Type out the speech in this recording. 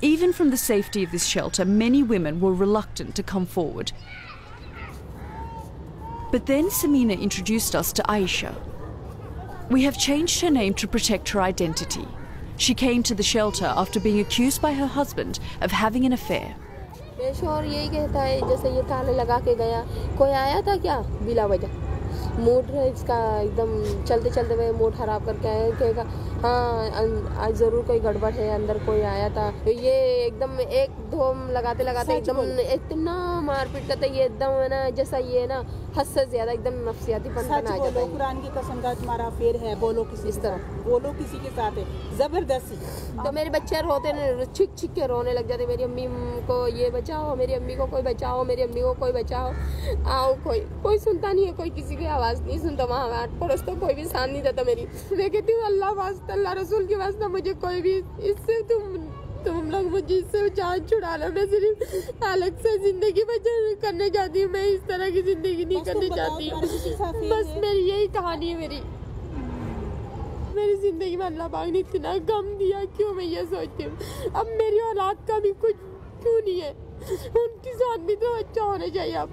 Even from the safety of this shelter, many women were reluctant to come forward. But then Samina introduced us to Aisha. We have changed her name to protect her identity. She came to the shelter after being accused by her husband of having an affair. शोहर यही कहता है जैसे ये ताले लगा के गया, कोई आया था क्या बिला वजह, मूड इसका एकदम चलते चलते हुए मूड खराब करके आया, कहेगा हाँ आज ज़रूर कोई गड़बड़ है, अंदर कोई आया था। ये एकदम एक धोम लगाते लगाते एकदम इतना मारपीट करते, ये एकदम है ना जैसा ये ना हद से ज़्यादा एकदम नफसियाती पन आ जाता है। कुरान की कसम का तुम्हारा अफेयर है, बोलो किसी इस तरह, बोलो किसी के साथ है ज़बरदस्ती। तो मेरे बच्चे रोते न छिक छिक के रोने लग जाते, मेरी अम्मी को ये बचाओ, मेरी अम्मी को कोई बचाओ, मेरी अम्मी को कोई बचाओ। आओ कोई सुनता नहीं है, कोई किसी की आवाज़ नहीं सुनता। वहाँ आठ पड़ोस तो कोई भी साथ नहीं देता मेरी। मैं कहती हूँ अल्लाह वास्ता, अल्लाह रसूल के वास्ता मुझे कोई भी इससे तुम लोग मुझे इससे जान छुड़ा लो। मैं सिर्फ अलग से जिंदगी करने चाहती हूँ, मैं इस तरह की जिंदगी नहीं करनी चाहती हूँ। बस मेरी यही कहानी है। मेरी जिंदगी में अल्लाह पाक ने इतना गम दिया, क्यों मैं ये सोचती हूँ अब मेरी औलाद का भी कुछ क्यों नहीं है, उनके साथ भी तो अच्छा होना चाहिए अब।